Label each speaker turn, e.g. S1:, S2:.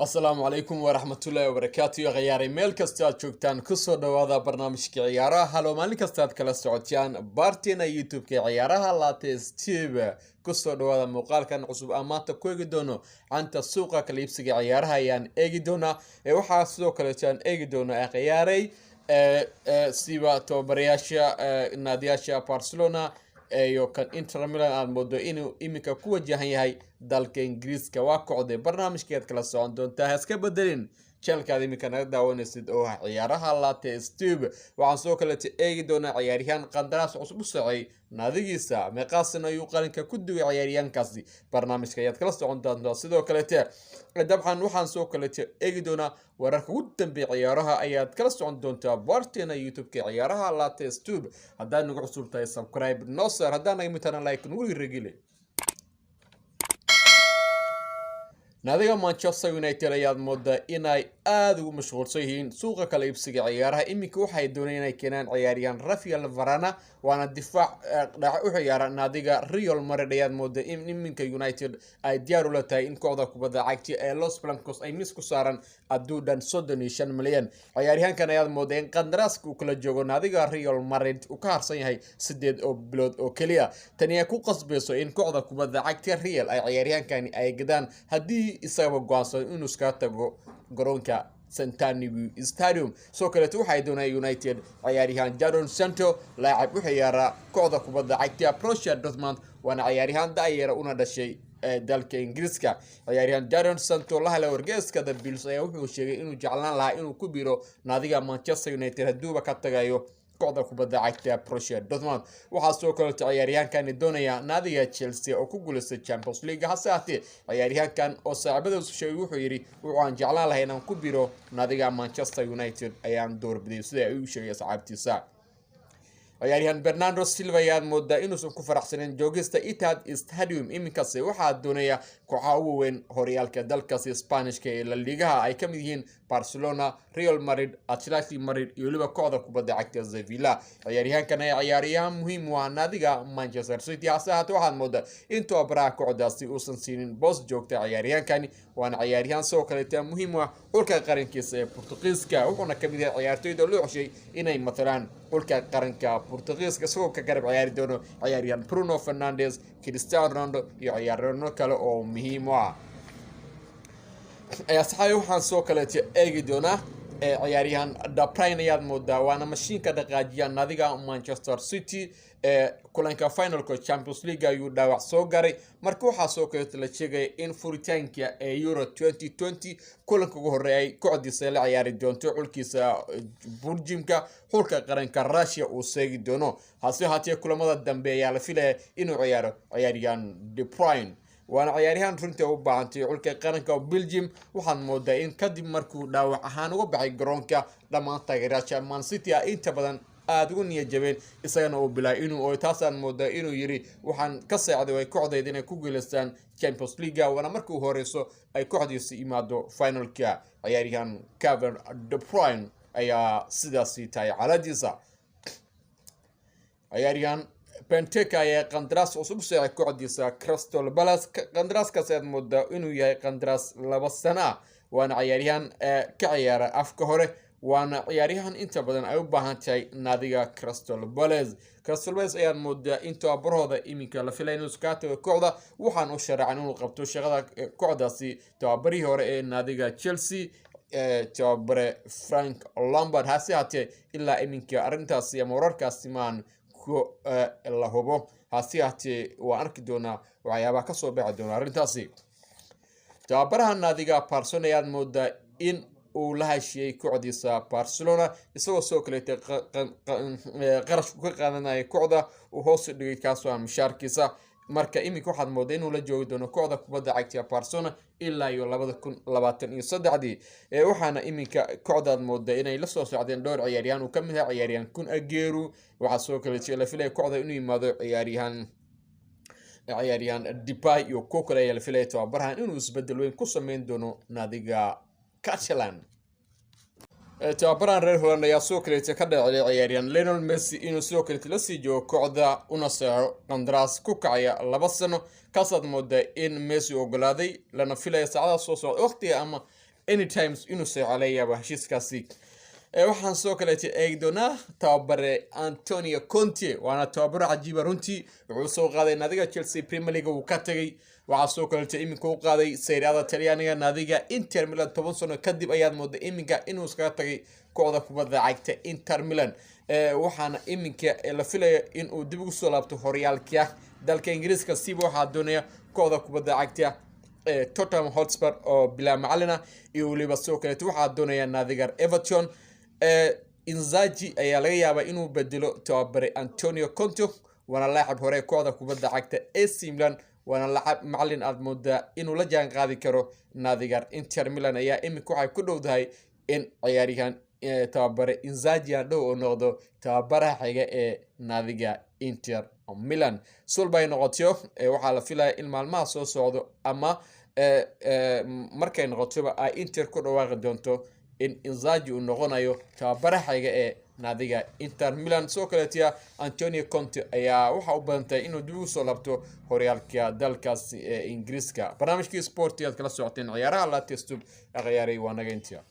S1: السلام عليكم ورحمة الله وبركاته غياري ميل كستاد جوجتان كسو دوادا برنامج كي عيارها هلو مالي كستاد كلا سعوديان بارتينا يوتيوب كي عيارها لاتيس تيب كسو دوادا مقال كان عصب اماتا كويقي دونو عنتا سوقا كليبسي عيارها يان ايقي دونا وحا سوقا لتان ايقي دونا غياري سيبا توبرياشا نادياشا برشلونة iyo kan Inter Milan aan moodo inuu imika ku wajahan yahay dalka Ingiriiska waa kooxda barnaamijkeed kala socon doonta haska bedelin channelkaada imika naga daawanaysid oo ah ciyaaraha latest tube waxaan soo kale eegi doonaa ciyaaryahan qandaraas cusub u socay naadigiisa meeqaasan ayuu qalinka ku duway ciyaaryahankaasi barnaamijka ayaad kala socon doontaa sidoo kale dabcan waxaan soo kale eegi doonaa wararka ugu dambeeya ciyaaraha ayaad kala socon doontaa barteena youtube-ka ciyaaraha latest tube haddaad nagu cusub tahay subscribe noo saar haddaan naga mitana like nagu iragile naadiga Manchester United ayaad moodaa inay aad ugu mashquulsan yihiin suuqa kala iibsiga ciyaaraha iminka waxay doonayaan inay keenaan ciyaaryahan Rafael Varane waana difaac dhac u ciyaara naadiga Real Madrid ayaad moodaa in iminka United ay diyaar u tahay in kooxda kubadda cagta ee Los Blancos ay mis ku saaran aduudan 35 milyan ciyaaryahankan ayaad moodaa in qandaraaska uu kala joogo naadiga Real Madrid uu ka harsan yahay 8 bilood oo kaliya tani ay ku qasbayso in kooxda kubadda cagta Real ay ciyaaryahankani ay gadaan haddii isaga go'aansan inuu iska tago garoonka Xanta Stadium soo kale waxay doonayaan United ciyaaryahan Jadon Sancho laacib u ciyaara kooxda kubadda cagta Borussia Dortmund waana ciyaaryahan daayira una dhashay dalka Ingiriiska ciyaaryahan Jadon Sancho la helay wargeyska The Bills ayaa wuxuu sheegay inuu jeclaan lahaa inuu ku biiro naadiga Manchester United hadduu ka tagayo kooxda kubadda cagta Borussia Dortmund waxa soo kale ciyaaryahankan doonaya naadiga Chelsea oo ku guuleystay Champions League hasaatee ciyaaryahankan oo saaxiibadiisu sheegay wuxuu yiri waxaan jeclaan lahaa inaan ku biiro naadiga Manchester United ayaan doorbiday sida ay u sheegay saaxiibtiisa ciyaaryahan Bernardo Silva ayaad moodaa inuusan ku faraxsanin joogista Etihad Stadium iminkaas waxaa doonaya kooxaha ugu weyn horyaalka dalkaasi Isbaanishka ee La Liga ay ka mid yihiin Barcelona, Real Madrid, Atletico Madrid iyo waliba kooxda kubadda cagta Sevilla ciyaaryahankan ay ciyaaryahan muhiim u ah naadiga Manchester City hasaatee waxaad moodaa in tababaraha kooxdaasi uusan siinin boos joogta ciyaaryahankani waana ciyaaryahan soo kale muhiim u ah xulka qarankiisa ee Portugiiska wuxuuna ka mid yahay ciyaartoyda loo xushay inay matalaan xulka qaranka Portugiiska soo ka garab ciyaari doono ciyaaryahan Bruno Fernandes, Cristiano Ronaldo iyo ciyaaryahanno kale oo muhiim u ah saxay waxaan soo kale eegi doonaa ciyaaryahan De Bruyne ayaad moodaa waana mashiinka dhaqaajiya naadiga Manchester City kulanka finalka Champions League ayuu dhaawac soo garay marka waxa soo kale la sheegay in furitaanka Euro 2020 kulanka ugu horeeyay kooxdiisa la ciyaari doonto xulkiisa Belgiumka xulka qaranka Russia uu seegi doono hase haatee kulamada dambe ayaa la filayaa inuu ciyaaro ciyaaryahan De Bruyne waana ciyaaryahan runtii u baahantay xulka qaranka Belgium waxaan moodaa in kadib markuu dhaawac ahaan uga baxay garoonka dhammaan taageerayaasha Man City inta badan aad ugu niyad jabeen isagana oo bilaa inuu taasaan moodaa inuu yiri waxaan ka saacday way kooxdeed inay ku guuleystaan Champions League wana markuu horeyso ay kooxdiisa imaado finalka ciyaaryahan Kevin De Bruyne ayaa sidaas tahay caladiisa ciyaaryahan Benteke ayaa qandaraas cusub u saaray kooxdiisa Crystal Palace qandaraaskaas aad moodaa inuu yahay qandaraas 2 sano waana ciyaaryahan ka ciyaara afka hore waana ciyaaryahan inta badan ay u baahan tahay naadiga Crystal Palace ayaa moodaa in tababarooda iminka la filayo inuu iska tago kooxda waxaan u sharaxan inuu qabto shaqada kooxdaasi tababarihii hore ee naadiga Chelsea tababare Frank Lampard hase haatee ilaa iminka arrintaasi ama wararkaasi maan la hubo hase haatee waa arki doonaa waxyaabaha ka soo bixi doona arrintaasi tababaraha naadiga Barcelona ayaad moodaa in uu la heshiiyay kooxdiisa Barcelona isagoo soo kale qarash ku qaadanaya kooxda uu hoos u dhigay kaasoo mushaarkiisa marka iminka waxaad moodaa inuu la joogi doono kooxda kubadda cagta Barcelona ilaa iyo 2023 waxaana iminka kooxdaad moodaa inay la soo socdeen dhowr ciyaaryahan uu ka mid yahay ciyaaryahan Kun Aguero waxa soo kale la filay kooxda inuu yimaado ciyaaryahan Depay iyo Coquelin ayaa la filay tababarahan inuu isbedel weyn ku sameyn doono naadiga Catalan tababarahan reer Holland ayaa soo kale ka dhacay ciyaaryahan Lionel Messi inuu soo kale la sii joogo kooxda una saaro qandaraas ku kacaya 2 sano kaasad moodaa in Messi ogolaaday lana filay saacada soo socda waqtiga ama anytime inuu soo caleeyaba heshiiskaasi waxaan soo kaleetay eegi doonaa tababare Antonio Conte waana tababaro cajiiba runtii wuxuu soo qaaday naadiga Chelsea Premier League uu ka tagay waxaa soo kaleetay iminka uu qaaday Serie A Talyaaniga naadiga Inter Milan 10 sano kadib ayaad moodaa iminka inuu iskaga tagay kooxda kubadda cagta Inter Milan waxaana iminka la filayo inuu dib ugu soo laabto horyaalka dalka Ingiriiska siba waxaa doonaya kooxda kubadda cagta Tottenham Hotspur oo bila macalina iyo waliba soo kaleetay waxaa doonaya naadiga Everton Inzaghi ayaa laga yaabaa inuu bedelo tababare Antonio Conte wana laacib hore kooxda kubadda cagta AC Milan wana laacib macallin aad moodaa inuu la jaan qaadi karo naadiga Inter Milan ayaa iminka waxay ku dhowdahay in ciyaaryahan tababare Inzaghi dhow oo noqdo tababaraha xiga ee naadiga Inter Milan sulbay noqoto waxaa la filayaa in maalmaha soo socdo ama markay noqotoba ay Inter ku dhawaaqi doonto in Inzaghi uu noqonayo tababaraha xiga ee naadiga Inter Milan soo kaleetiya Antonio Conte ayaa waxa u badantay inuu dib u soo laabto horyaalka dalkaas Ingiriiska barnaamijkii sportiga kala socoteen ciyaaraha la testo ciyaarey waa naga intiya